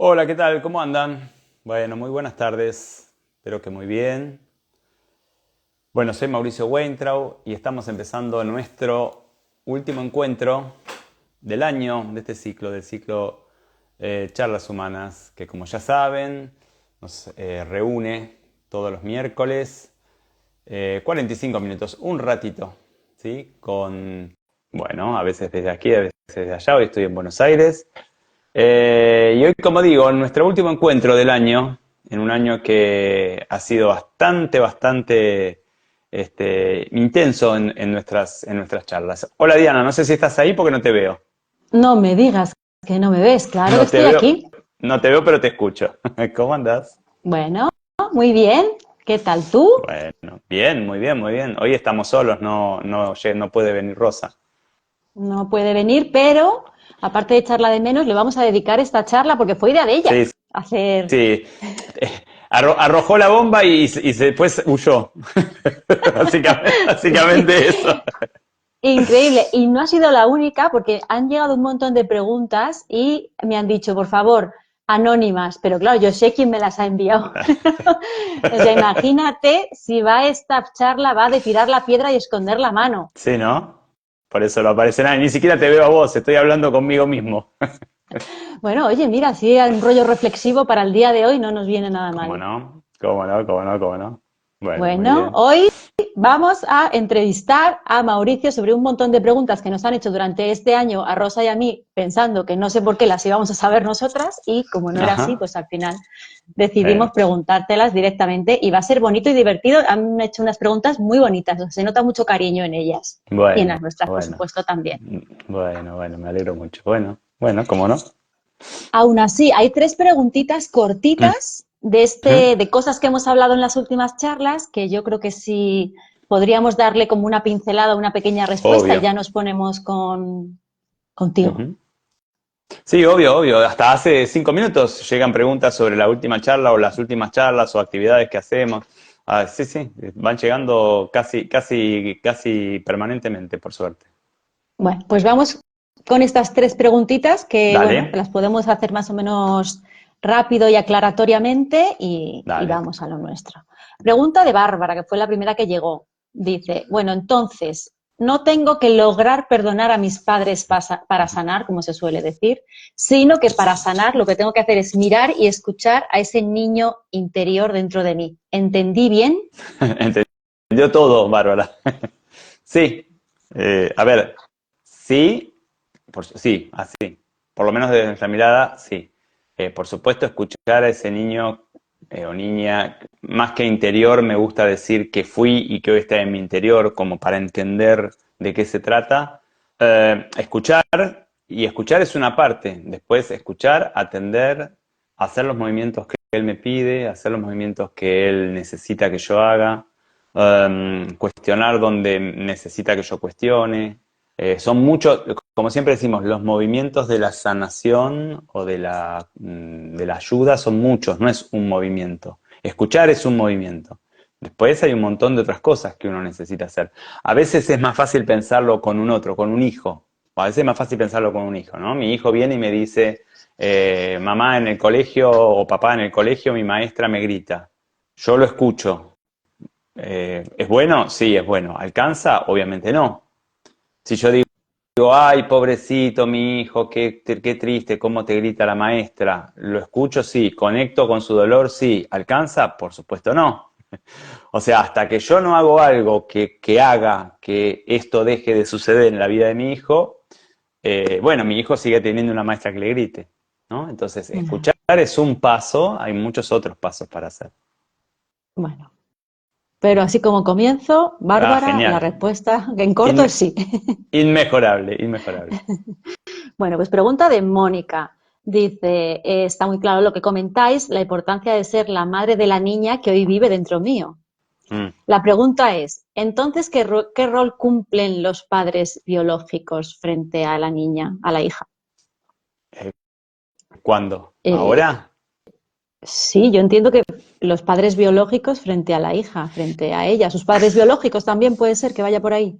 Hola, ¿qué tal? ¿Cómo andan? Bueno, muy buenas tardes. Espero que muy bien. Bueno, soy Mauricio Weintraub y estamos empezando nuestro último encuentro del año, de este ciclo, del ciclo Charlas Humanas, que como ya saben, nos reúne todos los miércoles, 45 minutos, un ratito, ¿sí? Bueno, a veces desde aquí, a veces desde allá, hoy estoy en Buenos Aires. Y hoy, como digo, en nuestro último encuentro del año, en un año que ha sido bastante intenso en nuestras charlas. Hola Diana, no sé si estás ahí porque no te veo. No me digas que no me ves, claro que No te estoy veo, aquí. no te veo, pero te escucho. ¿Cómo andás? Bueno, muy bien. ¿Qué tal tú? Bueno, bien, muy bien, muy bien. Hoy estamos solos, no puede venir Rosa. No puede venir, pero aparte de echarla de menos, le vamos a dedicar esta charla porque fue idea de ella Sí, hacer. sí. Arrojó la bomba y después huyó. Básicamente eso. Increíble. Y no ha sido la única porque han llegado un montón de preguntas y me han dicho, por favor, anónimas. Pero claro, yo sé quién me las ha enviado. O sea, imagínate si va esta charla, va de tirar la piedra y esconder la mano. Sí, ¿no? Por eso no aparece nada. Ni siquiera te veo a vos, estoy hablando conmigo mismo. Bueno, oye, mira, si hay un rollo reflexivo para el día de hoy no nos viene nada ¿Cómo mal. no? ¿Cómo no? ¿Cómo no? ¿Cómo no? Bueno, muy Bueno, bien. hoy vamos a entrevistar a Mauricio sobre un montón de preguntas que nos han hecho durante este año a Rosa y a mí, pensando que no sé por qué las íbamos a saber nosotras y como no era así, Ajá. pues al final decidimos Bueno, preguntártelas directamente y va a ser bonito y divertido. Han hecho unas preguntas muy bonitas, se nota mucho cariño en ellas y en las bueno, nuestras, por bueno. supuesto, también. Bueno, me alegro mucho. Bueno, ¿cómo no? Aún así, hay tres preguntitas cortitas Ujú. de cosas que hemos hablado en las últimas charlas, que yo creo que sí podríamos darle como una pincelada, una pequeña respuesta y Obvio. ya nos ponemos contigo. Ujú. Sí, obvio, obvio. Hasta hace 5 minutos llegan preguntas sobre la última charla o las últimas charlas o actividades que hacemos. Ah, sí, sí, van llegando casi permanentemente, por suerte. Bueno, pues vamos con estas tres preguntitas que, bueno, Dale, las podemos hacer más o menos rápido y aclaratoriamente y dale. vamos a lo nuestro. Pregunta de Bárbara, que fue la primera que llegó. Dice, bueno, entonces, no tengo que lograr perdonar a mis padres para sanar, como se suele decir, sino que para sanar lo que tengo que hacer es mirar y escuchar a ese niño interior dentro de mí. ¿Entendí bien? Entendió todo, Bárbara. Sí, a ver, sí, sí, así. Por lo menos desde nuestra mirada, sí. Por supuesto, escuchar a ese niño o niña, más que interior, me gusta decir que fui y que hoy está en mi interior, como para entender de qué se trata. Escuchar, y escuchar es una parte. Después, escuchar, atender, hacer los movimientos que él me pide, hacer los movimientos que él necesita que yo haga, cuestionar donde necesita que yo cuestione. Son muchos, como siempre decimos, los movimientos de la sanación o de la ayuda son muchos, no es un movimiento. Escuchar es un movimiento. Después hay un montón de otras cosas que uno necesita hacer. A veces es más fácil pensarlo con un otro, con un hijo. O a veces es más fácil pensarlo con un hijo, ¿no? Mi hijo viene y me dice, mamá en el colegio o papá en el colegio, mi maestra me grita. Yo lo escucho. ¿Es bueno? Sí, es bueno. ¿Alcanza? Obviamente no. Si yo digo, ay, pobrecito mi hijo, qué triste, cómo te grita la maestra, lo escucho, sí. ¿Conecto con su dolor? Sí. ¿Alcanza? Por supuesto no. O sea, hasta que yo no hago algo que haga que esto deje de suceder en la vida de mi hijo, bueno, mi hijo sigue teniendo una maestra que le grite, ¿no? Entonces, Ya. escuchar es un paso, hay muchos otros pasos para hacer. Bueno, pero así como comienzo, Ah, Bárbara, la genial. respuesta en corto es In- sí. inmejorable, inmejorable. Bueno, pues pregunta de Mónica. Dice, está muy claro lo que comentáis, la importancia de ser la madre de la niña que hoy vive dentro mío. Mm. La pregunta es, entonces, ¿qué rol cumplen los padres biológicos frente a la niña, a la hija? Eh, ¿Cuándo? Eh, ¿Ahora? sí, yo entiendo que los padres biológicos frente a la hija, frente a ella, sus padres biológicos también puede ser que vaya por ahí.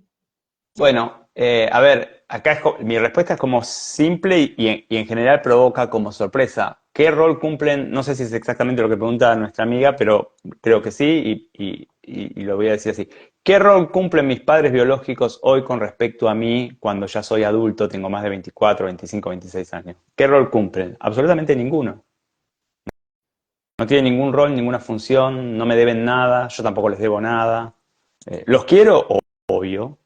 Bueno, a ver, acá mi respuesta es como simple y en general provoca como sorpresa. ¿qué rol cumplen? No sé si es exactamente lo que pregunta nuestra amiga, pero creo que sí, y lo voy a decir así. ¿Qué rol cumplen mis padres biológicos hoy con respecto a mí cuando ya soy adulto, tengo más de 24, 25, 26 años? ¿Qué rol cumplen? Absolutamente ninguno. No tienen ningún rol, ninguna función, no me deben nada, yo tampoco les debo nada. ¿Los quiero? Obvio.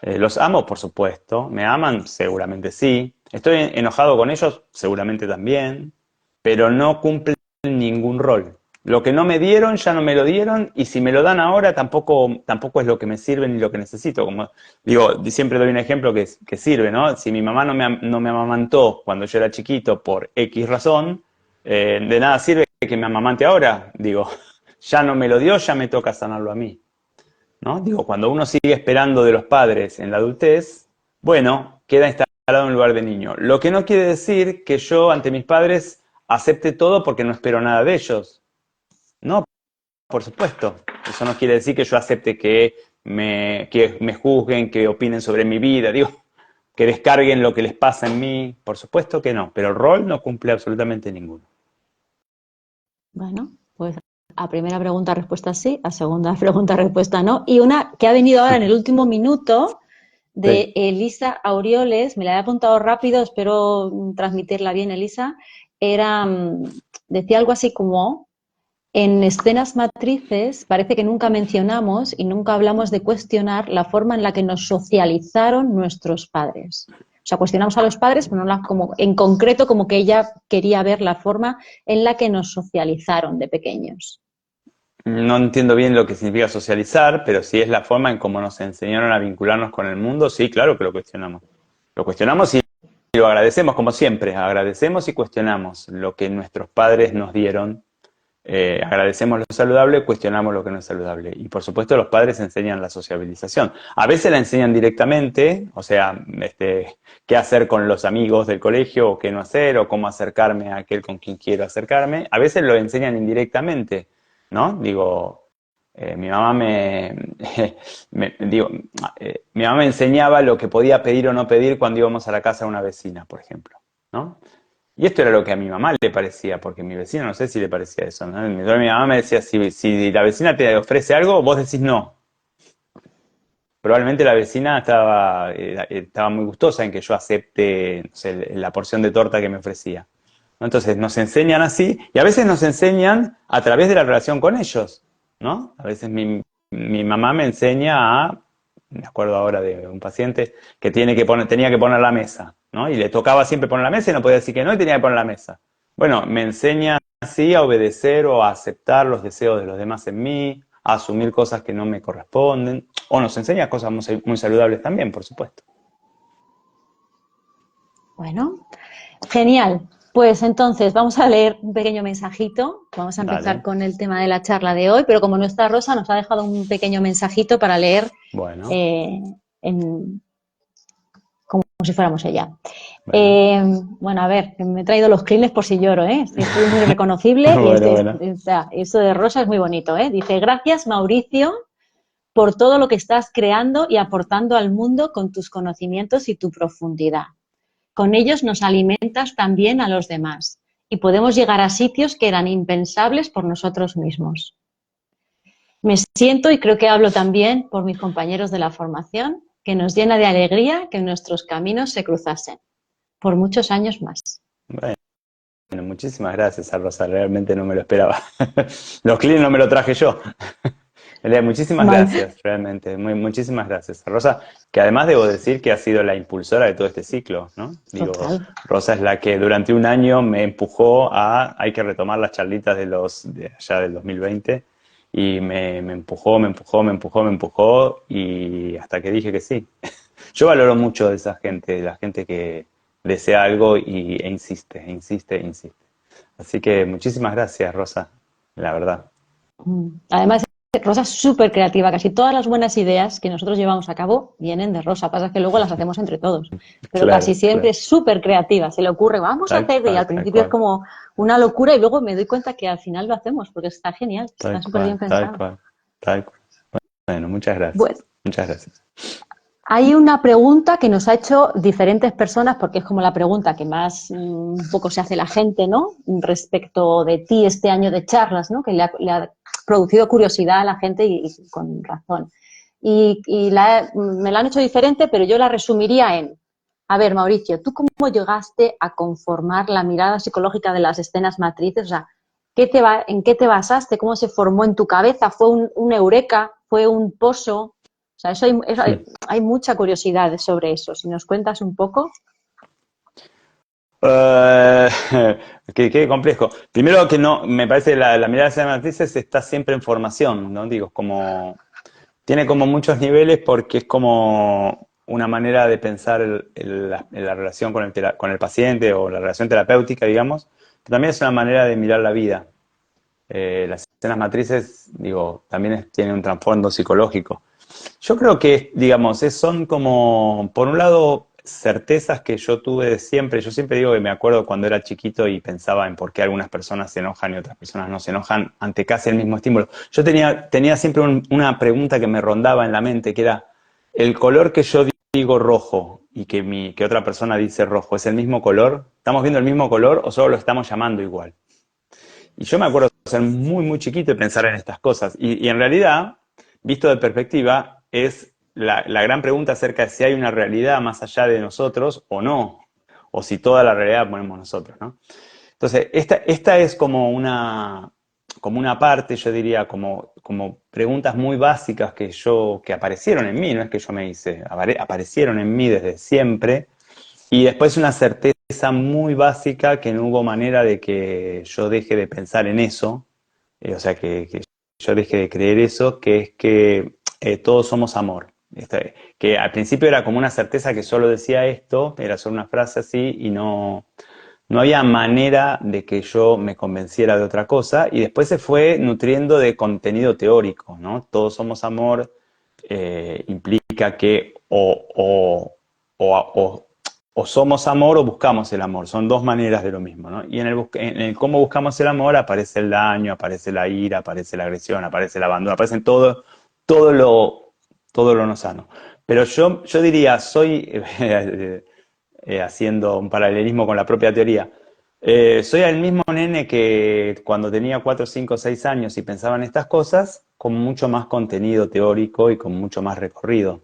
¿Los amo? Por supuesto. ¿Me aman? Seguramente sí. ¿Estoy enojado con ellos? Seguramente también. Pero no cumplen ningún rol. Lo que no me dieron, ya no me lo dieron, y si me lo dan ahora, tampoco es lo que me sirve ni lo que necesito. Como digo, siempre doy un ejemplo que sirve, ¿no? Si mi mamá no me amamantó cuando yo era chiquito por X razón, de nada sirve que me amamante ahora. Digo, ya no me lo dio, ya me toca sanarlo a mí. ¿No? Digo, cuando uno sigue esperando de los padres en la adultez, bueno, queda instalado en un lugar de niño. Lo que no quiere decir que yo ante mis padres acepte todo porque no espero nada de ellos. No, por supuesto. Eso no quiere decir que yo acepte que me juzguen, que opinen sobre mi vida, digo, que descarguen lo que les pasa en mí. Por supuesto que no, pero el rol no cumple absolutamente ninguno. Bueno, pues a primera pregunta respuesta sí, a segunda pregunta respuesta no. Y una que ha venido ahora en el último minuto Sí. de Elisa Aureoles, me la he apuntado rápido, espero transmitirla bien, Elisa, era, decía algo así como, en escenas matrices parece que nunca mencionamos y nunca hablamos de cuestionar la forma en la que nos socializaron nuestros padres. O sea, cuestionamos a los padres, pero no como, en concreto como que ella quería ver la forma en la que nos socializaron de pequeños. No entiendo bien lo que significa socializar, pero si es la forma en cómo nos enseñaron a vincularnos con el mundo, sí, claro que lo cuestionamos. Lo cuestionamos y lo agradecemos, como siempre. Agradecemos y cuestionamos lo que nuestros padres nos dieron. Agradecemos lo saludable, cuestionamos lo que no es saludable. Y por supuesto los padres enseñan la sociabilización. A veces la enseñan directamente, o sea, qué hacer con los amigos del colegio, o qué no hacer, o cómo acercarme a aquel con quien quiero acercarme. A veces lo enseñan indirectamente, ¿no? Digo, mi mamá mi mamá me enseñaba lo que podía pedir o no pedir cuando íbamos a la casa de una vecina, por ejemplo, ¿no? Y esto era lo que a mi mamá le parecía, porque mi vecina no sé si le parecía eso, ¿no? Mi mamá me decía, si la vecina te ofrece algo, vos decís no. Probablemente la vecina estaba muy gustosa en que yo acepte, no sé, la porción de torta que me ofrecía. ¿No? Entonces nos enseñan así, y a veces nos enseñan a través de la relación con ellos, ¿no? A veces mi mamá me enseña me acuerdo ahora de un paciente que tenía que poner la mesa, ¿no? Y le tocaba siempre poner la mesa y no podía decir que no y tenía que poner la mesa. Bueno, me enseña así a obedecer o a aceptar los deseos de los demás en mí, a asumir cosas que no me corresponden, o nos enseña cosas muy saludables también, por supuesto. Bueno, genial. Pues entonces vamos a leer un pequeño mensajito. Vamos a empezar Dale, con el tema de la charla de hoy, pero como no está Rosa, nos ha dejado un pequeño mensajito para leer bueno, eh, en- como si fuéramos ella. bueno, Bueno, a ver, que me he traído los clines por si lloro, ¿eh? Estoy muy reconocible y bueno, bueno. eso de Rosa es muy bonito, ¿eh? Dice, gracias Mauricio por todo lo que estás creando y aportando al mundo con tus conocimientos y tu profundidad. Con ellos nos alimentas también a los demás y podemos llegar a sitios que eran impensables por nosotros mismos. Me siento, y creo que hablo también por mis compañeros de la formación, que nos llena de alegría que nuestros caminos se cruzasen por muchos años más. Bueno, muchísimas gracias, Rosa, realmente no me lo esperaba. Los clines no me lo traje yo. Muchísimas Mal. gracias, realmente, muchísimas gracias. Rosa, que además debo decir que ha sido la impulsora de todo este ciclo, ¿no? Digo, Total. Rosa es la que durante un año me empujó hay que retomar las charlitas de allá del 2020, y me empujó, me empujó, me empujó, me empujó, y hasta que dije que sí. Yo valoro mucho de esa gente, de la gente que desea algo e insiste, e insiste, e insiste. Así que muchísimas gracias, Rosa, la verdad. Además, Rosa es súper creativa. Casi todas las buenas ideas que nosotros llevamos a cabo vienen de Rosa. Pasa que luego las hacemos entre todos. Pero casi Claro, siempre claro. es súper creativa. Se le ocurre, vamos a Tal hacerlo. Y al cual, tal principio es cual. como una locura y luego me doy cuenta que al final lo hacemos porque está genial. Tal Está súper bien cual, tal pensado. cual, tal cual. Bueno, muchas Bueno, gracias. Muchas gracias. Hay una pregunta que nos ha hecho diferentes personas, porque es como la pregunta que más un poco se hace la gente, ¿no? Respecto de ti este año de charlas, ¿no? Que le ha producido curiosidad a la gente y con razón. Me la han hecho diferente, pero yo la resumiría en, a ver, Mauricio, ¿tú cómo llegaste a conformar la mirada psicológica de las escenas matrices? O sea, ¿en qué te basaste? ¿Cómo se formó en tu cabeza? ¿Fue un eureka? ¿Fue un pozo? O sea, hay mucha curiosidad sobre eso. Si nos cuentas un poco. Eh, qué complejo. Primero que no, me parece la mirada de las matrices está siempre en formación, ¿no? Digo, como, tiene como muchos niveles porque es como una manera de pensar la relación con con el paciente o la relación terapéutica, digamos, pero también es una manera de mirar la vida. Las escenas matrices, digo, también tienen un trasfondo psicológico. Yo creo que, digamos, son como, por un lado, certezas que yo tuve de siempre. Yo siempre digo que me acuerdo cuando era chiquito y pensaba en por qué algunas personas se enojan y otras personas no se enojan ante casi el mismo estímulo. Yo tenía siempre una pregunta que me rondaba en la mente, que era, ¿el color que yo digo rojo y que otra persona dice rojo es el mismo color? ¿Estamos viendo el mismo color o solo lo estamos llamando igual? Y yo me acuerdo de ser muy, muy chiquito y pensar en estas cosas. Y en realidad, visto de perspectiva, es la gran pregunta acerca de si hay una realidad más allá de nosotros o no, o si toda la realidad la ponemos nosotros, ¿no? Entonces, esta es como una parte, yo diría, como preguntas muy básicas que aparecieron en mí, no es que yo me hice, aparecieron en mí desde siempre, y después una certeza muy básica que no hubo manera de que yo deje de pensar en eso, o sea, que yo deje de creer eso, que es que todos somos amor. Que al principio era como una certeza que solo decía esto, era solo una frase así y no había manera de que yo me convenciera de otra cosa, y después se fue nutriendo de contenido teórico, ¿no? Todos somos amor, implica que o o somos amor o buscamos el amor. Son dos maneras de lo mismo, ¿no? Y en el cómo buscamos el amor aparece el daño, aparece la ira, aparece la agresión, aparece el abandono, aparecen todo todo lo no sano. Pero yo diría, haciendo un paralelismo con la propia teoría, soy el mismo nene que cuando tenía 4, 5, 6 años y pensaba en estas cosas, con mucho más contenido teórico y con mucho más recorrido.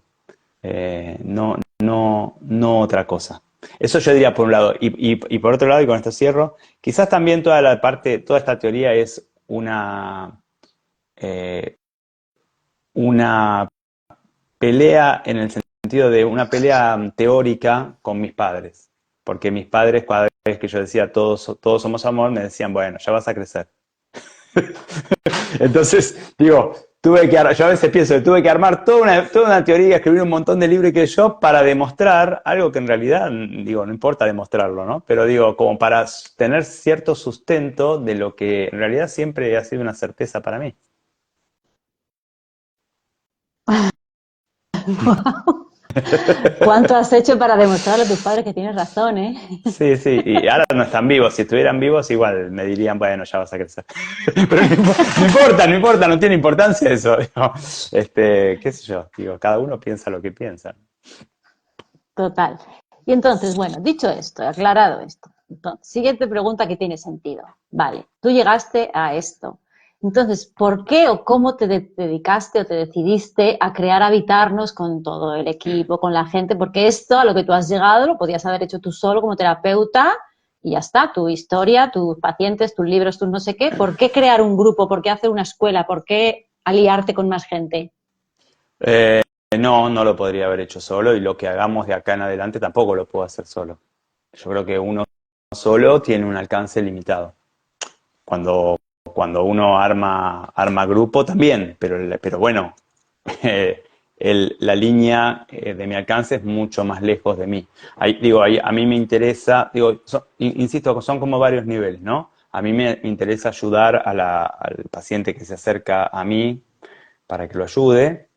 No otra cosa. Eso yo diría por un lado. Y por otro lado, y con esto cierro, quizás también toda esta teoría es eh, una pelea en el sentido de una pelea teórica con mis padres. Porque mis padres, cada vez que yo decía todos somos amor, me decían, bueno, ya vas a crecer. Entonces, digo, yo a veces pienso que tuve que armar toda una teoría, escribir un montón de libros que yo para demostrar algo que en realidad, digo, no importa demostrarlo, ¿no? Pero digo, como para tener cierto sustento de lo que en realidad siempre ha sido una certeza para mí. ¿Cuánto has hecho para demostrarle a tus padres que tienes razón, eh? Sí, sí, y ahora no están vivos. Si estuvieran vivos, igual me dirían, bueno, ya vas a crecer. Pero no importa, no tiene importancia eso. Digo, qué sé yo, digo, cada uno piensa lo que piensa. Total. Y entonces, bueno, dicho esto, aclarado esto, entonces, siguiente pregunta que tiene sentido. Vale, tú llegaste a esto. Entonces, ¿por qué o cómo dedicaste o te decidiste a crear Habitarnos con todo el equipo, con la gente? Porque esto, a lo que tú has llegado, lo podías haber hecho tú solo como terapeuta y ya está, tu historia, tus pacientes, tus libros, tus no sé qué. ¿Por qué crear un grupo? ¿Por qué hacer una escuela? ¿Por qué aliarte con más gente? Eh, no lo podría haber hecho solo, y lo que hagamos de acá en adelante tampoco lo puedo hacer solo. Yo creo que uno solo tiene un alcance limitado. Cuando uno arma grupo también, pero bueno, eh, la línea de mi alcance es mucho más lejos de mí. A mí me interesa, insisto, son como varios niveles, ¿no? A mí me interesa ayudar al paciente que se acerca a mí para que lo ayude,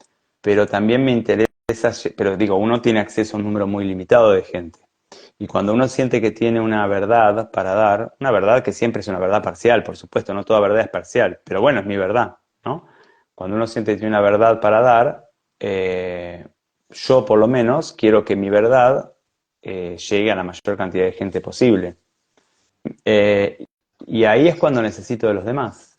pero también me interesa, pero digo, uno tiene acceso a un número muy limitado de gente. Y cuando uno siente que tiene una verdad para dar, una verdad que siempre es una verdad parcial, por supuesto, no toda verdad es parcial, pero bueno, es mi verdad, ¿no? Cuando uno siente que tiene una verdad para dar, yo por lo menos quiero que mi verdad llegue a la mayor cantidad de gente posible. Eh, y ahí es cuando necesito de los demás.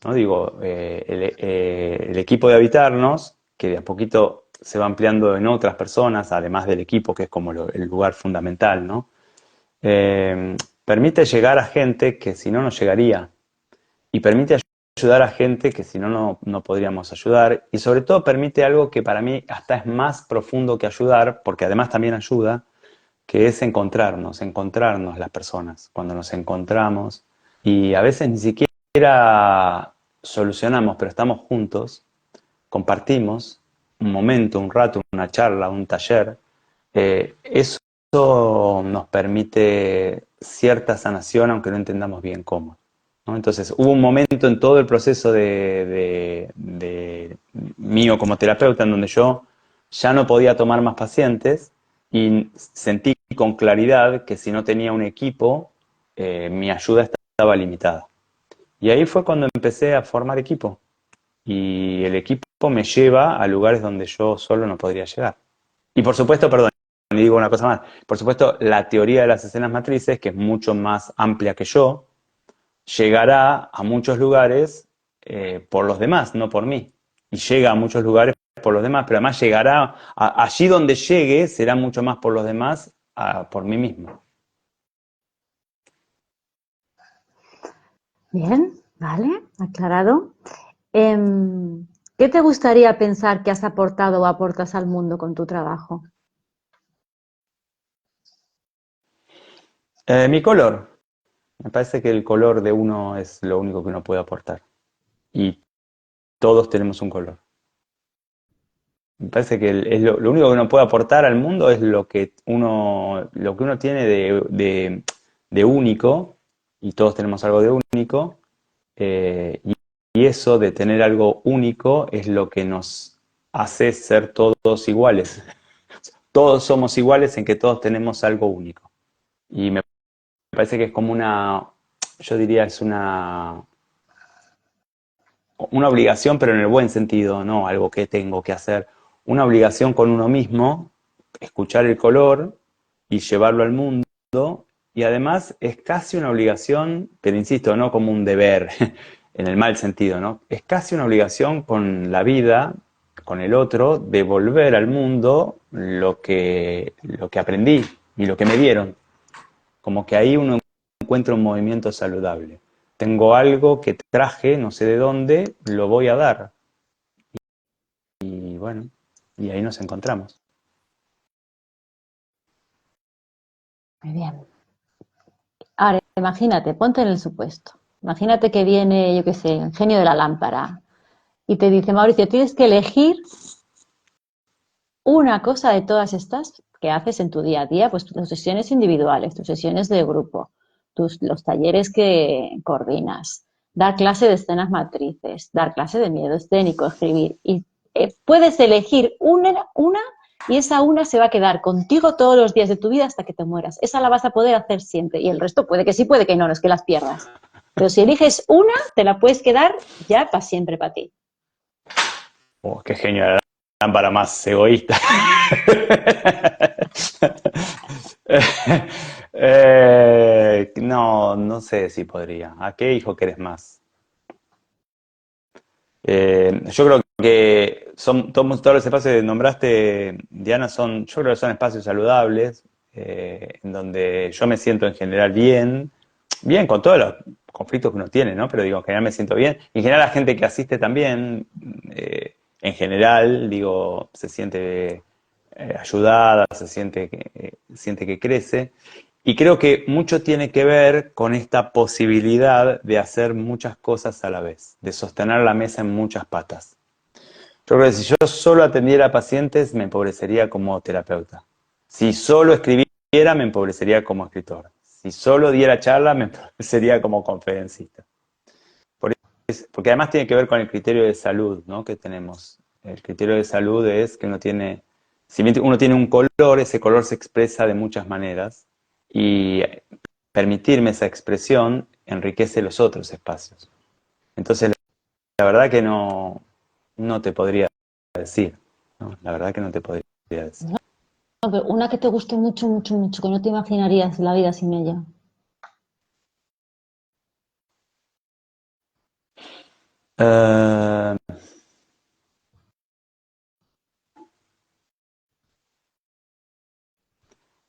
¿No? Digo, el equipo de Habitarnos, que de a poquito se va ampliando en otras personas, además del equipo, que es como el lugar fundamental, ¿no? Permite llegar a gente que si no, no llegaría. Y permite ayudar a gente que si no, no podríamos ayudar. Y sobre todo permite algo que para mí hasta es más profundo que ayudar, porque además también ayuda, que es encontrarnos las personas. Cuando nos encontramos y a veces ni siquiera solucionamos, pero estamos juntos, compartimos un momento, un rato, una charla, un taller, eso nos permite cierta sanación, aunque no entendamos bien cómo, ¿no? Entonces, hubo un momento en todo el proceso de mío como terapeuta en donde yo ya no podía tomar más pacientes y sentí con claridad que si no tenía un equipo, mi ayuda estaba limitada. Y ahí fue cuando empecé a formar equipo. Y el equipo me lleva a lugares donde yo solo no podría llegar. Y por supuesto, perdón, y digo una cosa más, por supuesto, la teoría de las escenas matrices, que es mucho más amplia que yo, llegará a muchos lugares por los demás, no por mí. Y llega a muchos lugares por los demás, pero además llegará, allí donde llegue, será mucho más por los demás, por mí mismo. Bien, vale, aclarado. ¿Qué te gustaría pensar que has aportado o aportas al mundo con tu trabajo? Mi color. Me parece que el color de uno es lo único que uno puede aportar. Y todos tenemos un color. Me parece que es lo único que uno puede aportar al mundo es lo que uno tiene de único, y todos tenemos algo de único, y eso de tener algo único es lo que nos hace ser todos iguales. Todos somos iguales en que todos tenemos algo único. Y me parece que es como yo diría, es una obligación, pero en el buen sentido, no algo que tengo que hacer. Una obligación con uno mismo, escuchar el color y llevarlo al mundo. Y además es casi una obligación, pero insisto, no como un deber en el mal sentido, ¿no? Es casi una obligación con la vida, con el otro, devolver al mundo lo que aprendí y lo que me dieron. Como que ahí uno encuentra un movimiento saludable. Tengo algo que traje, no sé de dónde, lo voy a dar. Y bueno, y ahí nos encontramos. Muy bien. Ahora, imagínate, ponte en el supuesto. Imagínate que viene, yo qué sé, el genio de la lámpara y te dice, Mauricio, tienes que elegir una cosa de todas estas que haces en tu día a día, pues tus sesiones individuales, tus sesiones de grupo, los talleres que coordinas, dar clase de escenas matrices, dar clase de miedo escénico, escribir. Y puedes elegir una y esa una se va a quedar contigo todos los días de tu vida hasta que te mueras. Esa la vas a poder hacer siempre. Y el resto puede que sí, puede que no es que las pierdas. Pero si eliges una, te la puedes quedar ya para siempre para ti. Oh, qué genio la lámpara más egoísta. No, no sé si podría. ¿A qué hijo querés más? Yo creo que todos los espacios que nombraste, Diana, yo creo que son espacios saludables, en donde yo me siento en general bien con todos los conflictos que uno tiene, ¿no? Pero digo, en general me siento bien. Y en general la gente que asiste también, en general, digo, se siente ayudada, siente que crece. Y creo que mucho tiene que ver con esta posibilidad de hacer muchas cosas a la vez, de sostener la mesa en muchas patas. Yo creo que si yo solo atendiera pacientes, me empobrecería como terapeuta. Si solo escribiera, me empobrecería como escritor. Si solo diera charla, me empobrecería como conferencista. Porque además tiene que ver con el criterio de salud, ¿no?, que tenemos. El criterio de salud es que si bien uno tiene un color, ese color se expresa de muchas maneras y permitirme esa expresión enriquece los otros espacios. Entonces, la verdad que no te podría decir. No, la verdad que no te podría decir. No, pero una que te guste mucho, mucho, mucho, que no te imaginarías la vida sin ella. Eh,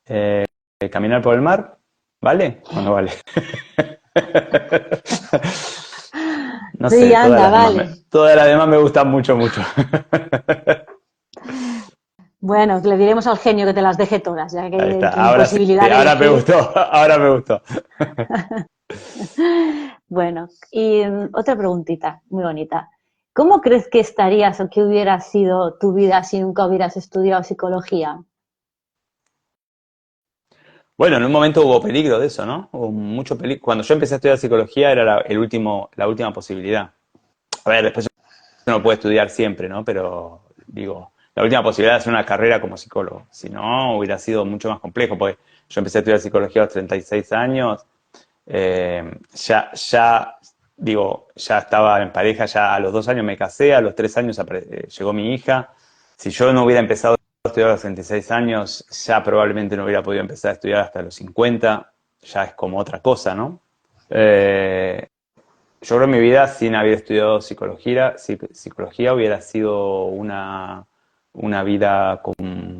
eh, ¿Caminar por el mar? ¿Vale o no vale? No Sí, sé, anda, vale. todas las demás me gustan mucho, mucho. Bueno, le diremos al genio que te las deje todas, ya Ahí que está, tu ahora sí, imposibilidad de ahora me elegir. gustó, ahora me gustó. Bueno, y otra preguntita muy bonita. ¿Cómo crees que estarías o que hubiera sido tu vida si nunca hubieras estudiado psicología? Bueno, en un momento hubo peligro de eso, ¿no? Hubo mucho peligro. Cuando yo empecé a estudiar psicología era la última posibilidad. A ver, después uno puede estudiar siempre, ¿no? Pero digo, la última posibilidad de hacer una carrera como psicólogo. Si no, hubiera sido mucho más complejo, porque yo empecé a estudiar psicología a los 36 años, ya estaba en pareja, ya a los 2 años me casé, a los 3 años llegó mi hija. Si yo no hubiera empezado a estudiar a los 36 años, ya probablemente no hubiera podido empezar a estudiar hasta los 50, ya es como otra cosa, ¿no? Eh, yo creo que mi vida sin haber estudiado psicología hubiera sido una vida con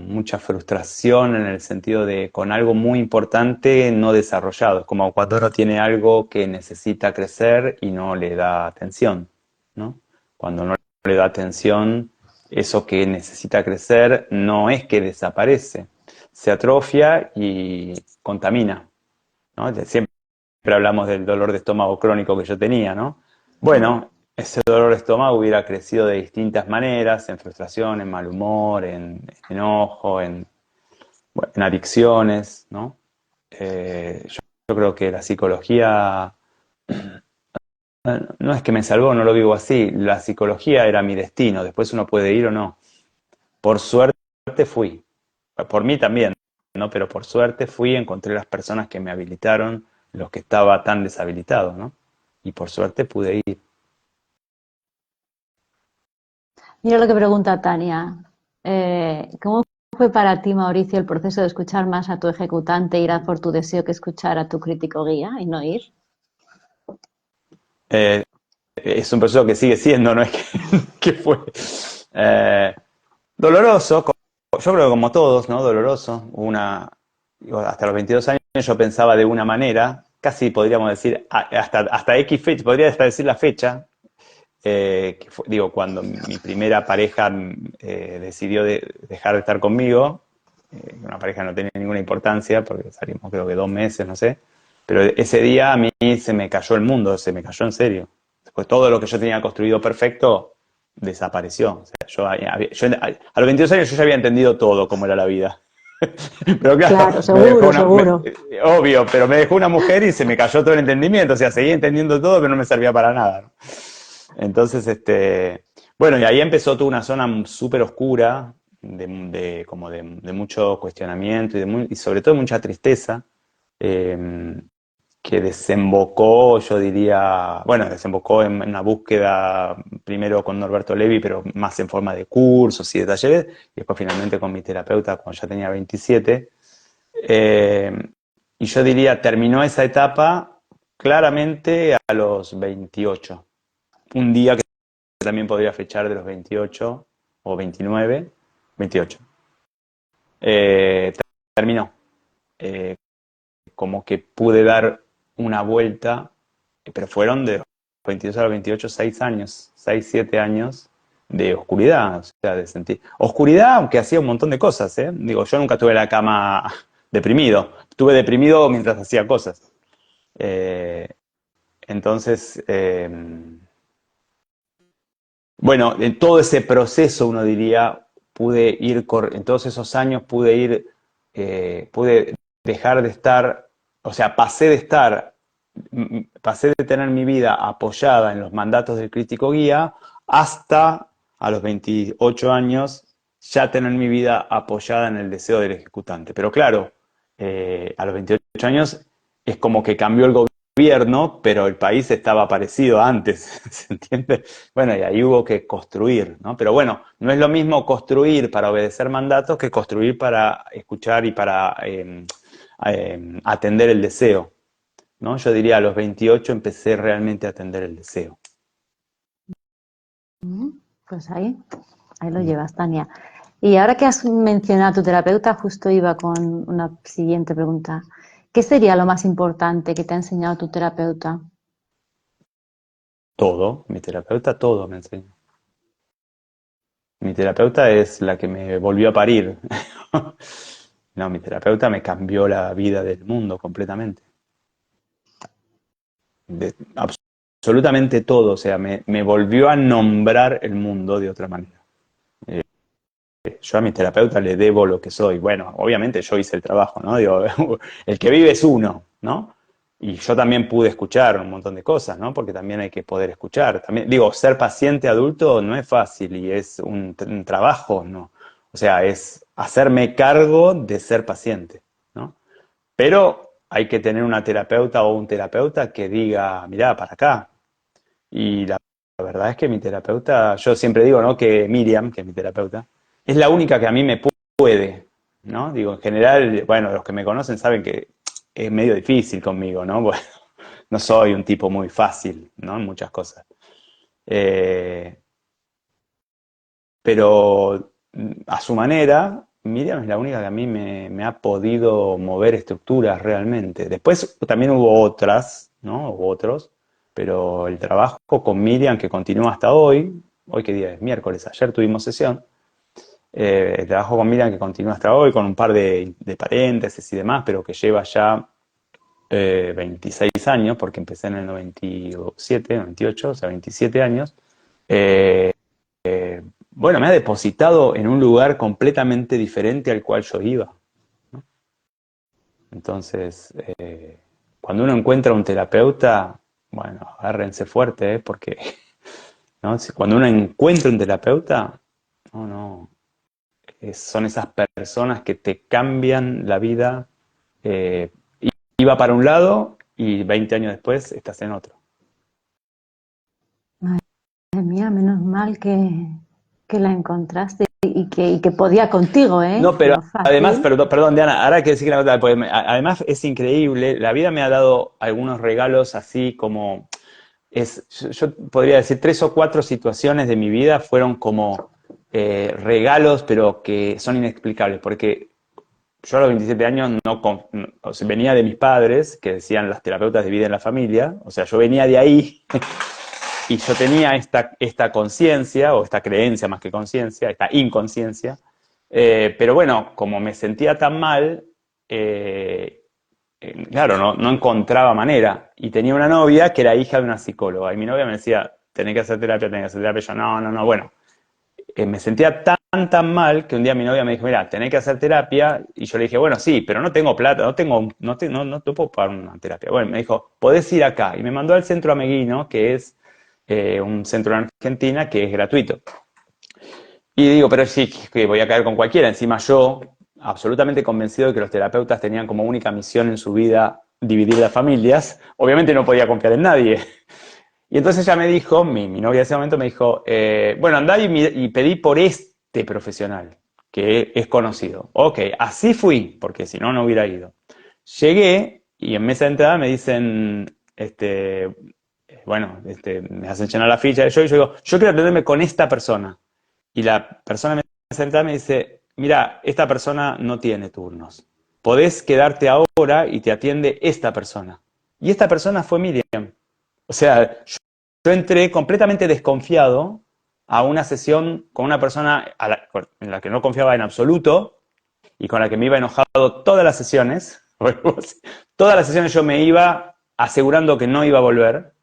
mucha frustración en el sentido de con algo muy importante no desarrollado. Es como cuando uno tiene algo que necesita crecer y no le da atención, ¿no? Cuando no le da atención, eso que necesita crecer no es que desaparece, se atrofia y contamina, ¿no? Siempre hablamos del dolor de estómago crónico que yo tenía, ¿no? Bueno, ese dolor de estómago hubiera crecido de distintas maneras, en frustración, en mal humor, en enojo, bueno, en adicciones, ¿no? Yo creo que la psicología, no es que me salvó, no lo digo así, la psicología era mi destino, después uno puede ir o no. Por suerte fui, por mí también, ¿no? Pero por suerte fui, encontré las personas que me habilitaron, los que estaba tan deshabilitado, ¿no? Y por suerte pude ir. Mira lo que pregunta Tania. ¿Cómo fue para ti, Mauricio, el proceso de escuchar más a tu ejecutante, ir a por tu deseo que escuchar a tu crítico guía y no ir? Eh, es un proceso que sigue siendo, no es que fue eh, doloroso, yo creo que como todos, ¿no? Doloroso. Hasta los 22 años yo pensaba de una manera, casi podríamos decir, hasta X fecha, podría hasta decir la fecha, cuando mi primera pareja decidió dejar de estar conmigo, una pareja no tenía ninguna importancia, porque salimos creo que 2 meses, no sé, pero ese día a mí se me cayó el mundo, se me cayó en serio. Después todo lo que yo tenía construido perfecto desapareció. O sea, a los 22 años yo ya había entendido todo cómo era la vida. Pero claro, Claro, seguro, seguro. obvio, pero me dejó una mujer y se me cayó todo el entendimiento. O sea, seguía entendiendo todo, pero no me servía para nada, ¿no? Entonces, bueno, y ahí empezó toda una zona súper oscura, de mucho cuestionamiento y sobre todo mucha tristeza, eh, que desembocó, yo diría, bueno, desembocó en una búsqueda primero con Norberto Levi, pero más en forma de cursos y de talleres, y después finalmente con mi terapeuta cuando ya tenía 27. Eh, y yo diría, terminó esa etapa claramente a los 28. Un día que también podría fechar de los 28 o 29, 28. Eh, Terminó. Eh, Como que pude dar una vuelta, pero fueron de los 22 a los 28, 6 años, 6 7 años de oscuridad, o sea, de sentir. Oscuridad, aunque hacía un montón de cosas, ¿eh? Digo, yo nunca tuve en la cama deprimido, estuve deprimido mientras hacía cosas. Eh, entonces, bueno, en todo ese proceso, uno diría, en todos esos años pude dejar de estar, o sea, pasé de tener mi vida apoyada en los mandatos del crítico guía hasta a los 28 años ya tener mi vida apoyada en el deseo del ejecutante. Pero claro, a los 28 años es como que cambió el gobierno gobierno, pero el país estaba parecido antes, ¿se entiende? Bueno, y ahí hubo que construir, ¿no? Pero bueno, no es lo mismo construir para obedecer mandatos que construir para escuchar y para atender el deseo, ¿no? Yo diría a los 28 empecé realmente a atender el deseo. Pues ahí lo llevas, Tania. Y ahora que has mencionado a tu terapeuta, justo iba con una siguiente pregunta. ¿Qué sería lo más importante que te ha enseñado tu terapeuta? Todo, mi terapeuta todo me enseñó. Mi terapeuta es la que me volvió a parir. No, mi terapeuta me cambió la vida del mundo completamente. De, absolutamente todo, o sea, me volvió a nombrar el mundo de otra manera. Yo a mi terapeuta le debo lo que soy. Bueno, obviamente yo hice el trabajo, ¿no? Digo, el que vive es uno, ¿no? Y yo también pude escuchar un montón de cosas, ¿no? Porque también hay que poder escuchar. También, digo, ser paciente adulto no es fácil y es un trabajo, ¿no? O sea, es hacerme cargo de ser paciente, ¿no? Pero hay que tener una terapeuta o un terapeuta que diga, mirá, para acá. Y la verdad es que mi terapeuta, yo siempre digo, ¿no? Que Miriam, que es mi terapeuta, es la única que a mí me puede, ¿no? Digo, en general, bueno, los que me conocen saben que es medio difícil conmigo, ¿no? Bueno, no soy un tipo muy fácil, ¿no? En muchas cosas. Eh, pero a su manera, Miriam es la única que a mí me ha podido mover estructuras realmente. Después también hubo otras, ¿no? Hubo otros, pero el trabajo con Miriam que continúa hasta hoy qué día es, miércoles, ayer tuvimos sesión, el trabajo con Miriam que continúa hasta hoy, con un par de paréntesis y demás, pero que lleva ya 26 años, porque empecé en el 97, 98, o sea, 27 años. Eh, bueno, me ha depositado en un lugar completamente diferente al cual yo iba, ¿no? Entonces, cuando uno encuentra un terapeuta, bueno, agárrense fuerte, porque ¿no? Cuando uno encuentra un terapeuta, no, no, son esas personas que te cambian la vida. Eh, iba para un lado y 20 años después estás en otro. Madre mía, menos mal que la encontraste y que podía contigo, ¿eh? No, Que pero no es además, fácil. perdón, Diana, ahora hay que decir que la otra, porque además es increíble, la vida me ha dado algunos regalos así como, yo podría decir 3 o 4 situaciones de mi vida fueron como regalos, pero que son inexplicables, porque yo a los 27 años o sea, venía de mis padres, que decían las terapeutas dividen la familia, o sea, yo venía de ahí y yo tenía esta conciencia, o esta creencia más que conciencia, esta inconsciencia, pero bueno, como me sentía tan mal, claro, no encontraba manera. Y tenía una novia que era hija de una psicóloga, y mi novia me decía, tenés que hacer terapia, tenés que hacer terapia. Yo, no, bueno. Me sentía tan mal que un día mi novia me dijo, mira, tenés que hacer terapia, y yo le dije, bueno, sí, pero no tengo plata, no te puedo pagar una terapia. Bueno, me dijo, podés ir acá, y me mandó al Centro Ameguino, que es un centro en Argentina que es gratuito. Y digo, pero sí, que voy a caer con cualquiera. Encima yo, absolutamente convencido de que los terapeutas tenían como única misión en su vida dividir las familias, obviamente no podía confiar en nadie. Y entonces ella me dijo, mi novia de ese momento me dijo, bueno, andá y pedí por este profesional, que es conocido. Ok, así fui, porque si no, no hubiera ido. Llegué y en mesa de entrada me dicen, bueno, me hacen llenar la ficha de yo, y yo digo, yo quiero atenderme con esta persona. Y la persona me senta y me dice, mira, esta persona no tiene turnos. Podés quedarte ahora y te atiende esta persona. Y esta persona fue Miriam. O sea, yo entré completamente desconfiado a una sesión con una persona en la que no confiaba en absoluto y con la que me iba enojado todas las sesiones. Todas las sesiones yo me iba asegurando que no iba a volver.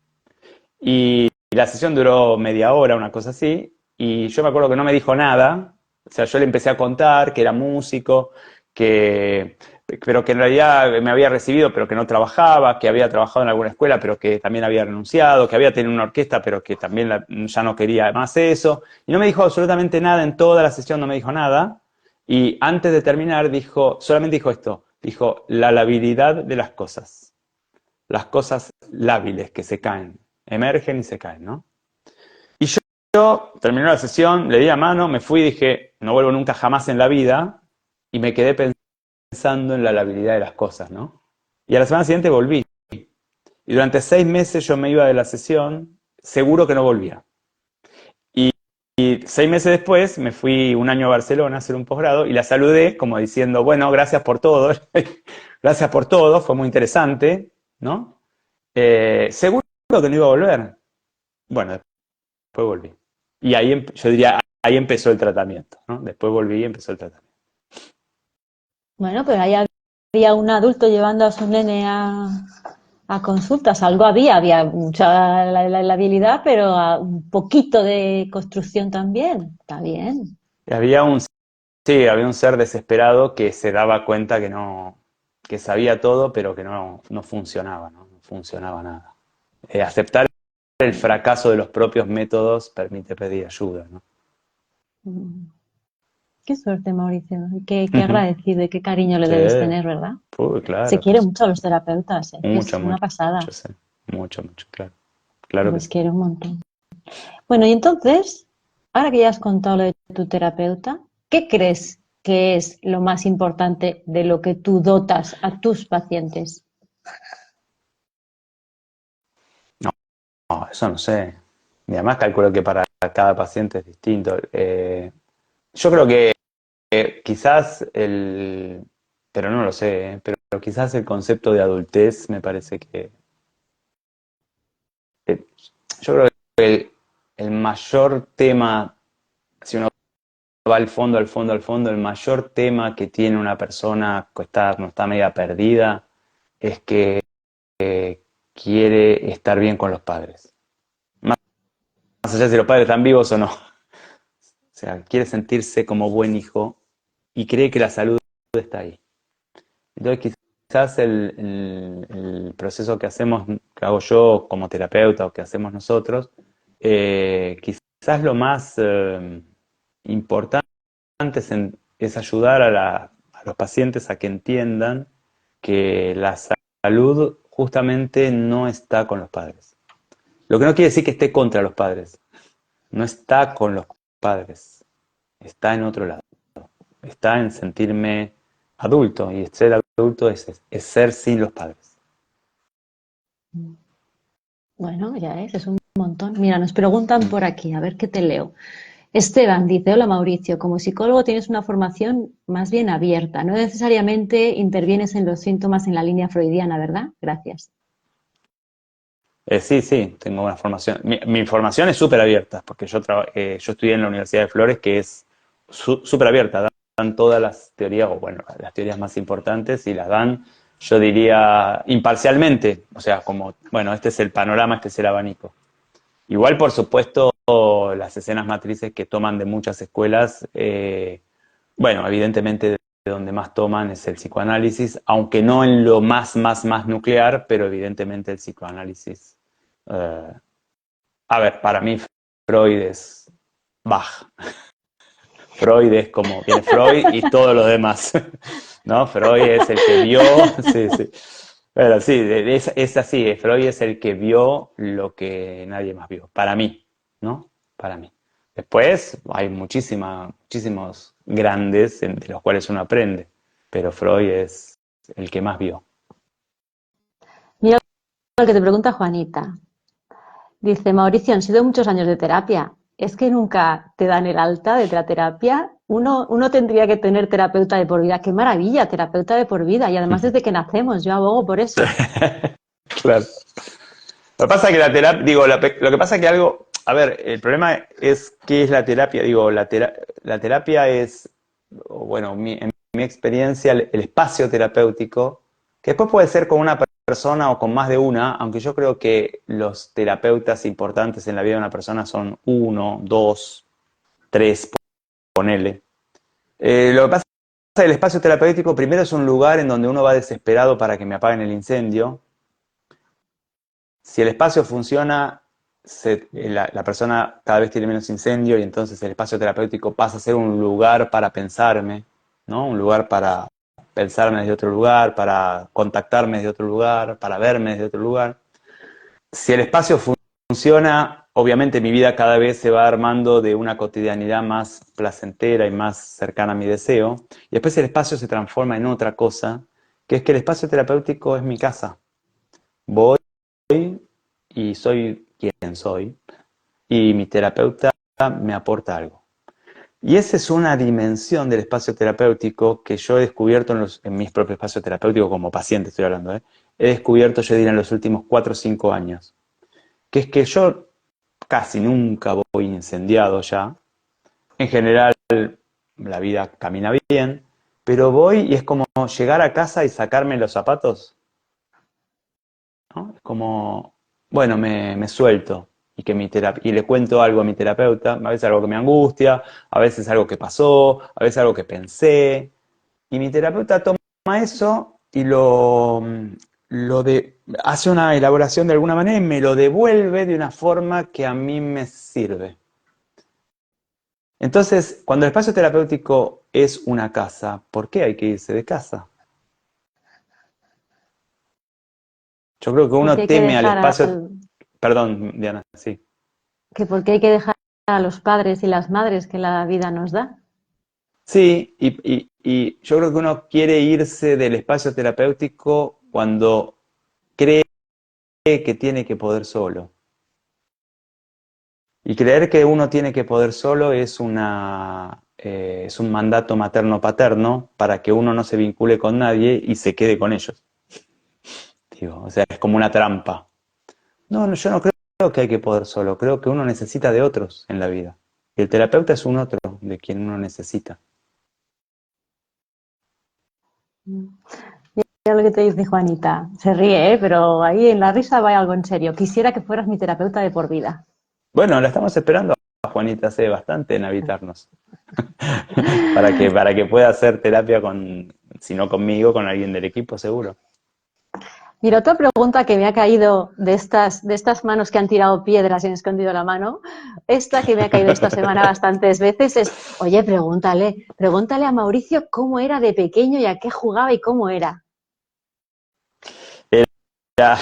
Y la sesión duró media hora, una cosa así, y yo me acuerdo que no me dijo nada. O sea, yo le empecé a contar que era músico, que, pero que en realidad me había recibido, pero que no trabajaba, que había trabajado en alguna escuela, pero que también había renunciado, que había tenido una orquesta, pero que también ya no quería más eso. Y no me dijo absolutamente nada en toda la sesión, no me dijo nada. Y antes de terminar, solamente dijo esto, dijo, la labilidad de las cosas. las cosas lábiles que se caen, emergen y se caen, ¿no? Y yo terminé la sesión, le di la mano, me fui y dije, no vuelvo nunca jamás en la vida, y me quedé pensando en la labilidad de las cosas, ¿no? Y a la semana siguiente volví. Y durante 6 meses yo me iba de la sesión, seguro que no volvía. Y 6 meses después me fui un año a Barcelona a hacer un posgrado y la saludé como diciendo, bueno, gracias por todo, gracias por todo, fue muy interesante, ¿no? Seguro que no iba a volver. Bueno, después volví. Y ahí, yo diría, ahí empezó el tratamiento, ¿no? Después volví y empezó el tratamiento. Bueno, pero ahí había un adulto llevando a su nene a consultas. Algo había mucha la habilidad, pero un poquito de construcción también. Está bien. Y había un ser desesperado que se daba cuenta que no, que sabía todo, pero que no funcionaba, ¿no? No funcionaba nada. Aceptar el fracaso de los propios métodos permite pedir ayuda, ¿no? Qué suerte, Mauricio. Qué Ujú. agradecido y qué cariño le Sí, debes tener, ¿verdad? uy, Se claro, quiere mucho a los terapeutas, ¿eh? mucho, Es una mucho, pasada. yo sé, mucho, mucho, claro, claro que Los sí. quiere un montón. Bueno, y entonces, ahora que ya has contado lo de tu terapeuta, ¿qué crees que es lo más importante de lo que tú dotas a tus pacientes? No, no, eso no sé. Y además calculo que para cada paciente es distinto. Yo creo que quizás pero no lo sé, pero quizás el concepto de adultez me parece que yo creo que el mayor tema, si uno va al fondo, al fondo, al fondo, el mayor tema que tiene una persona que no está media perdida es que quiere estar bien con los padres. Más allá de si los padres están vivos o no. O sea, quiere sentirse como buen hijo y cree que la salud está ahí. Entonces quizás el proceso que hacemos, que hago yo como terapeuta o que hacemos nosotros, quizás lo más importante es ayudar a los pacientes a que entiendan que la salud justamente no está con los padres. Lo que no quiere decir que esté contra los padres, no está con los padres, está en otro lado, está en sentirme adulto y ser adulto es ser sin los padres. Bueno, ya es un montón. Mira, nos preguntan Mm. por aquí, a ver qué te leo. Esteban dice, hola Mauricio, como psicólogo tienes una formación más bien abierta, no necesariamente intervienes en los síntomas en la línea freudiana, ¿verdad? Gracias. Sí, sí, tengo una formación. Mi formación es súper abierta, porque yo estudié en la Universidad de Flores, que es súper abierta. Dan todas las teorías, o bueno, las teorías más importantes, y las dan, yo diría, imparcialmente. O sea, como, bueno, este es el panorama, este es el abanico. Igual, por supuesto, las escenas matrices que toman de muchas escuelas, bueno, evidentemente de donde más toman es el psicoanálisis, aunque no en lo más nuclear, pero evidentemente el psicoanálisis. eh, a ver, para mí Freud es Bach. Freud es como viene Freud y todos los demás, ¿no? Freud es el que vio, sí, sí. Pero sí, es así, Freud es el que vio lo que nadie más vio, para mí, ¿no? Para mí. Después hay muchísimos grandes de los cuales uno aprende, pero Freud es el que más vio. Mira lo que te pregunta Juanita. Dice, Mauricio, han sido muchos años de terapia. ¿Es que nunca te dan el alta de la terapia? Uno tendría que tener terapeuta de por vida. ¡Qué maravilla! Terapeuta de por vida. Y además desde que nacemos, yo abogo por eso. Claro. Lo que pasa es que la terapia, digo, lo que pasa es que algo, a ver, el problema es qué es la terapia. Digo, la terapia es, bueno, en mi experiencia, el espacio terapéutico, que después puede ser con una persona o con más de una, aunque yo creo que los terapeutas importantes en la vida de una persona son uno, dos, tres, ponele. Lo que pasa es que el espacio terapéutico primero es un lugar en donde uno va desesperado para que me apaguen el incendio. Si el espacio funciona, la persona cada vez tiene menos incendio y entonces el espacio terapéutico pasa a ser un lugar para pensarme, ¿no? Un lugar pensarme desde otro lugar, para contactarme desde otro lugar, para verme desde otro lugar. Si el espacio funciona, obviamente mi vida cada vez se va armando de una cotidianidad más placentera y más cercana a mi deseo. Y después el espacio se transforma en otra cosa, que es que el espacio terapéutico es mi casa. Voy y soy quien soy, y mi terapeuta me aporta algo. Y esa es una dimensión del espacio terapéutico que yo he descubierto en mis propios espacios terapéuticos, como paciente estoy hablando, ¿eh? He descubierto, yo diría, en los últimos 4 o 5 años, que es que yo casi nunca voy incendiado ya. En general, la vida camina bien, pero voy y es como llegar a casa y sacarme los zapatos, ¿no? Es como, bueno, me suelto y, y le cuento algo a mi terapeuta, a veces algo que me angustia, a veces algo que pasó, a veces algo que pensé, y mi terapeuta toma eso y hace una elaboración de alguna manera y me lo devuelve de una forma que a mí me sirve. Entonces, cuando el espacio terapéutico es una casa, ¿por qué hay que irse de casa? Yo creo que Porque uno hay que teme al dejar espacio. Perdón, Diana, sí. que porque hay que dejar a los padres y las madres que la vida nos da. Sí, y yo creo que uno quiere irse del espacio terapéutico cuando cree que tiene que poder solo. Y creer que uno tiene que poder solo es un mandato materno-paterno para que uno no se vincule con nadie y se quede con ellos. Digo, o sea, es como una trampa. No, no, yo no creo que hay que poder solo, creo que uno necesita de otros en la vida. Y el terapeuta es un otro de quien uno necesita. Ya lo que te dice Juanita, se ríe, ¿eh? Pero ahí en la risa va algo en serio. Quisiera que fueras mi terapeuta de por vida. Bueno, la estamos esperando a Juanita hace bastante en habitarnos. Para que pueda hacer terapia con, si no conmigo, con alguien del equipo, seguro. Mira, otra pregunta que me ha caído de estas manos que han tirado piedras y han escondido la mano, esta que me ha caído esta semana bastantes veces es, oye, pregúntale a Mauricio cómo era de pequeño y a qué jugaba y cómo era. Era,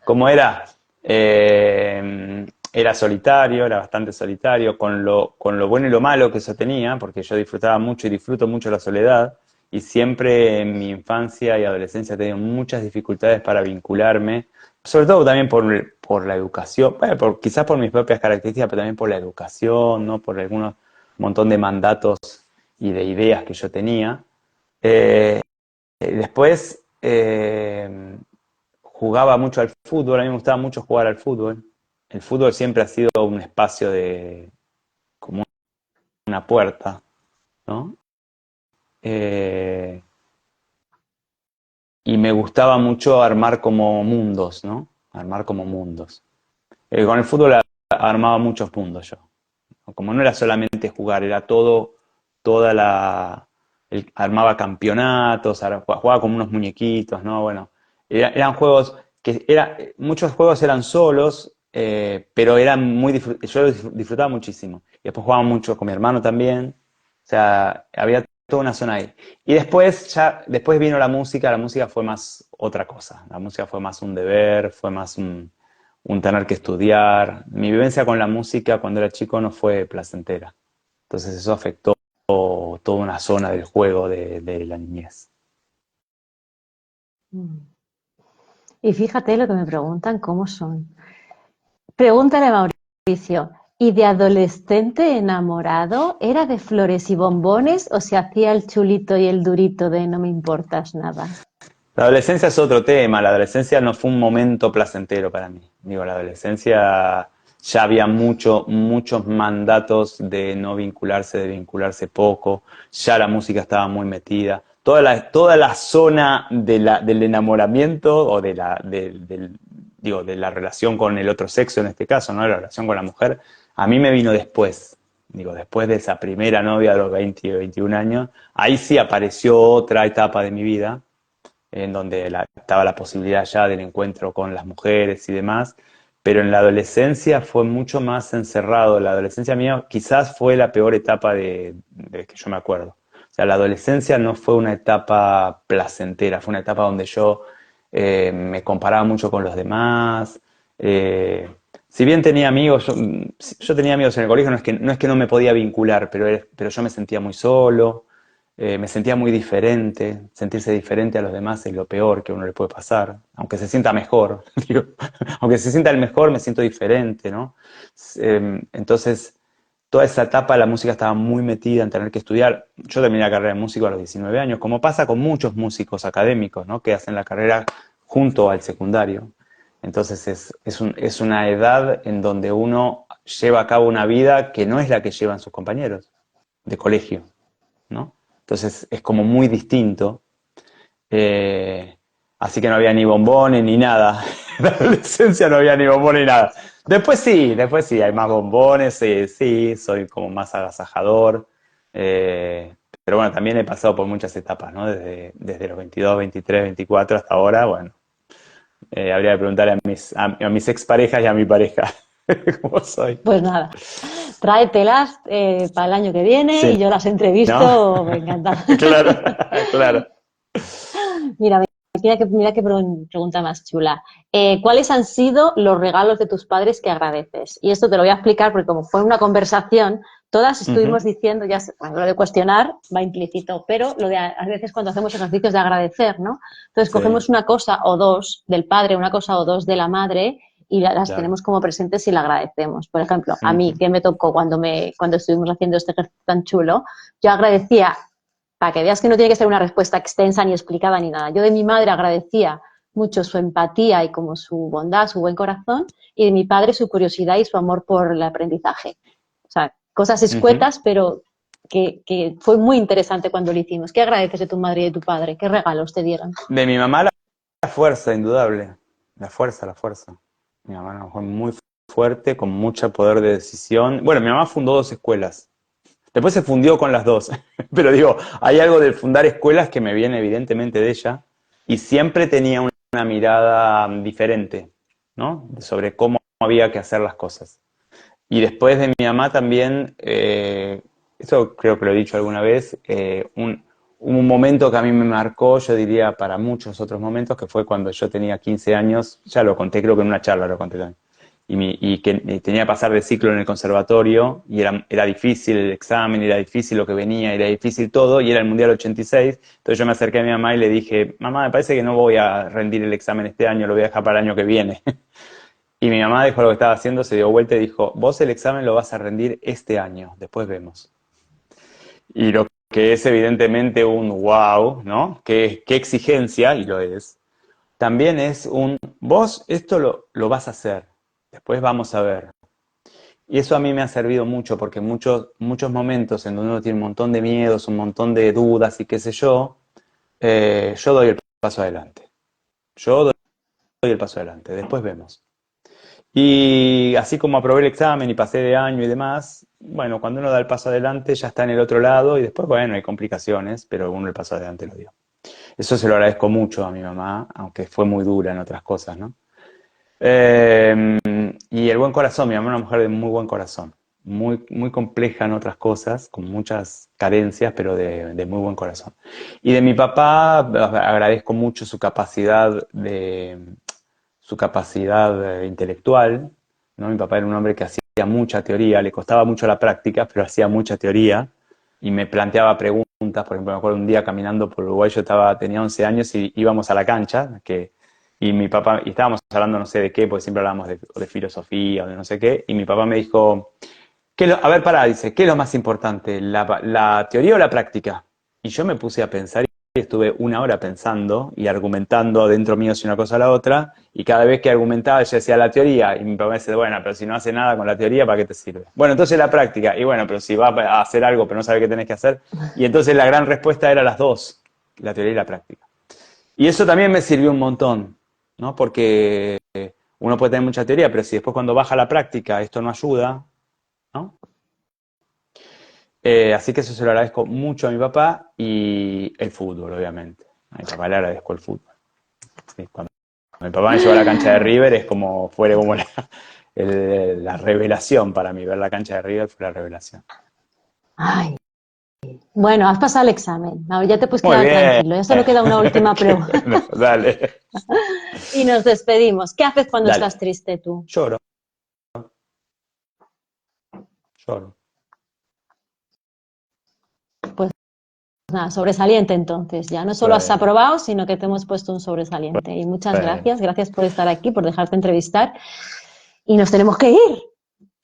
¿cómo era? Era solitario, era bastante solitario, con lo bueno y lo malo que eso tenía, porque yo disfrutaba mucho y disfruto mucho la soledad, y siempre en mi infancia y adolescencia he tenido muchas dificultades para vincularme, sobre todo también por la educación, bueno, quizás por mis propias características, pero también por la educación, ¿no? Por algunos montón de mandatos y de ideas que yo tenía. Eh, Después jugaba mucho al fútbol, a mí me gustaba mucho jugar al fútbol. El fútbol siempre ha sido un espacio de, como una puerta, ¿no? Eh, y me gustaba mucho armar como mundos, ¿no? Armar como mundos. Con el fútbol armaba muchos mundos yo. Como no era solamente jugar, era todo, toda la... armaba campeonatos, jugaba como unos muñequitos, ¿no? Bueno, eran juegos muchos juegos eran solos, pero eran yo disfrutaba muchísimo. Y después jugaba mucho con mi hermano también, o sea, había toda una zona ahí. Y después vino la música fue más otra cosa, la música fue más un deber, fue más un tener que estudiar. Mi vivencia con la música cuando era chico no fue placentera. Entonces eso afectó toda una zona del juego de la niñez. Y fíjate lo que me preguntan, ¿cómo son? Pregúntale a Mauricio, ¿y de adolescente enamorado era de flores y bombones o se hacía el chulito y el durito de no me importas nada? La adolescencia es otro tema, la adolescencia no fue un momento placentero para mí. Digo, la adolescencia ya había muchos mandatos de no vincularse, de vincularse poco, ya la música estaba muy metida. Toda la zona del enamoramiento o digo, de la relación con el otro sexo en este caso, ¿no? La relación con la mujer, a mí me vino después. Digo, después de esa primera novia de los 20 o 21 años, ahí sí apareció otra etapa de mi vida en donde estaba la posibilidad ya del encuentro con las mujeres y demás, pero en la adolescencia fue mucho más encerrado. La adolescencia mía quizás fue la peor etapa de que yo me acuerdo. sea, la adolescencia no fue una etapa placentera, fue una etapa donde yo me comparaba mucho con los demás. eh, si bien tenía amigos, yo tenía amigos en el colegio, no es que no me podía vincular, pero yo me sentía muy solo, me sentía muy diferente. Sentirse diferente a los demás es lo peor que a uno le puede pasar, aunque se sienta mejor. Digo, aunque se sienta el mejor, me siento diferente, ¿no? Entonces, toda esa etapa la música estaba muy metida en tener que estudiar. Yo terminé la carrera de músico a los 19 años, como pasa con muchos músicos académicos, ¿no? Que hacen la carrera junto al secundario. Entonces es una edad en donde uno lleva a cabo una vida que no es la que llevan sus compañeros de colegio, ¿no? Entonces es como muy distinto. Eh, Así que no había ni bombones ni nada. En la adolescencia no había ni bombones ni nada. Después sí, hay más bombones, sí, soy como más agasajador. Pero bueno, también he pasado por muchas etapas, ¿no? Desde los 22, 23, 24 hasta ahora, bueno. Habría que preguntarle a mis exparejas y a mi pareja cómo soy. Pues nada, tráetelas para el año que viene y Sí, yo las ¿no? entrevisto, me encanta. Claro, claro. Mira, mira qué pregunta más chula. ¿Cuáles han sido los regalos de tus padres que agradeces? Y esto te lo voy a explicar porque como fue una conversación, todas estuvimos Ujú. diciendo, bueno, lo de cuestionar va implícito, pero lo de a veces cuando hacemos ejercicios de agradecer, ¿no? Entonces Sí, cogemos una cosa o dos del padre, una cosa o dos de la madre y las claro. tenemos como presentes y la agradecemos. Por ejemplo, a mí, Ujú. que me tocó cuando estuvimos haciendo este ejercicio tan chulo, yo agradecía para que veas que no tiene que ser una respuesta extensa ni explicada ni nada. Yo de mi madre agradecía mucho su empatía y como su bondad, su buen corazón, y de mi padre su curiosidad y su amor por el aprendizaje. O sea, cosas Ujú. escuetas, pero que fue muy interesante cuando lo hicimos. ¿Qué agradeces de tu madre y de tu padre? ¿Qué regalos te dieron? De mi mamá la fuerza, indudable. La fuerza, la fuerza. Mi mamá fue muy fuerte, con mucho poder de decisión. Bueno, mi mamá fundó 2 escuelas. Después se fundió con las dos. Pero digo, hay algo de fundar escuelas que me viene evidentemente de ella. Y siempre tenía una mirada diferente, ¿no? Sobre cómo había que hacer las cosas. Y después de mi mamá también, eso creo que lo he dicho alguna vez, un momento que a mí me marcó, yo diría para muchos otros momentos, que fue cuando yo tenía 15 años, ya lo conté, creo que en una charla lo conté también, y tenía que pasar de ciclo en el conservatorio, y era difícil el examen, era difícil lo que venía, era difícil todo, y era el Mundial 86, entonces yo me acerqué a mi mamá y le dije, mamá, me parece que no voy a rendir el examen este año, lo voy a dejar para el año que viene. Y mi mamá dejó lo que estaba haciendo, se dio vuelta y dijo, vos el examen lo vas a rendir este año, después vemos. Y lo que es evidentemente un wow, ¿no? Qué exigencia, y lo es. También es vos esto lo vas a hacer, después vamos a ver. Y eso a mí me ha servido mucho porque en muchos momentos en donde uno tiene un montón de miedos, un montón de dudas y qué sé yo doy el paso adelante. Yo doy el paso adelante, después vemos. Y así como aprobé el examen y pasé de año y demás, bueno, cuando uno da el paso adelante ya está en el otro lado y después, bueno, hay complicaciones, pero uno el paso adelante lo dio. Eso se lo agradezco mucho a mi mamá, aunque fue muy dura en otras cosas, ¿no? Y el buen corazón, mi mamá es una mujer de muy buen corazón, muy, muy compleja en otras cosas, con muchas carencias, pero de muy buen corazón. Y de mi papá agradezco mucho su capacidad intelectual, ¿no? Mi papá era un hombre que hacía mucha teoría, le costaba mucho la práctica, pero hacía mucha teoría y me planteaba preguntas. Por ejemplo, me acuerdo un día caminando por Uruguay, tenía 11 años y íbamos a la cancha, y mi papá, y estábamos hablando no sé de qué, porque siempre hablábamos de filosofía o de no sé qué, y mi papá me dijo, a ver, pará, dice, ¿qué es lo más importante, la teoría o la práctica? Y yo me puse a pensar y estuve una hora pensando y argumentando dentro mío si una cosa o la otra, y cada vez que argumentaba yo decía la teoría, y mi papá me decía, bueno, pero si no hace nada con la teoría, ¿para qué te sirve? Bueno, entonces la práctica, y bueno, pero si va a hacer algo pero no sabe qué tenés que hacer, y entonces la gran respuesta era las dos, la teoría y la práctica. Y eso también me sirvió un montón, ¿no? Porque uno puede tener mucha teoría, pero si después cuando baja la práctica esto no ayuda, ¿no? Así que eso se lo agradezco mucho a mi papá y el fútbol, obviamente. A mi papá le agradezco el fútbol. Sí, cuando mi papá me llevó a la cancha de River fue como la revelación para mí. Ver la cancha de River fue la revelación. Ay, Bueno, has pasado el examen. Ahora ya te puedes Muy quedar bien. tranquilo. Ya solo queda una última Qué pregunta. bueno, dale, Y nos despedimos. ¿Qué haces cuando estás dale. triste tú? Lloro, lloro. Pues nada, sobresaliente entonces. Ya no solo has Bueno, aprobado, sino que te hemos puesto un sobresaliente. Y muchas bueno. gracias. Gracias por estar aquí, por dejarte entrevistar. Y nos tenemos que ir.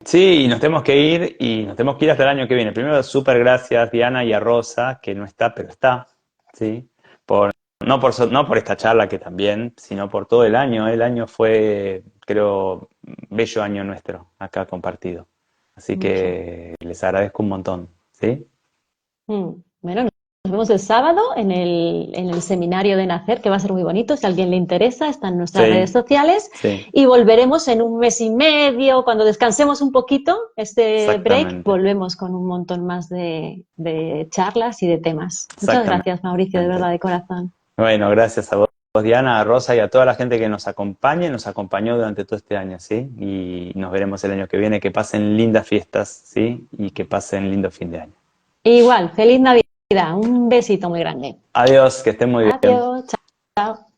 Sí, y nos tenemos que ir y nos tenemos que ir hasta el año que viene. Primero, súper gracias Diana y a Rosa, que no está, pero está, ¿sí? Por, no por esta charla que también, sino por todo el año. El año fue, creo, bello año nuestro acá compartido. Así Mucho. que les agradezco un montón, ¿sí? Bueno, nos vemos el sábado en el seminario de Nacer, que va a ser muy bonito. Si a alguien le interesa, está en nuestras redes Sí, sociales. sí, Y volveremos en un mes y medio, cuando descansemos un poquito, este break, exactamente, volvemos con un montón más de charlas y de temas. Muchas gracias, Mauricio, de verdad, exactamente. de corazón. Bueno, gracias a vos, Diana, a Rosa y a toda la gente que nos acompaña y nos acompañó durante todo este año, ¿sí? Y nos veremos el año que viene. Que pasen lindas fiestas, ¿sí? Y que pasen lindo fin de año. Igual, feliz Navidad. Un besito muy grande. Adiós, que estén muy bien. Adiós. Chao.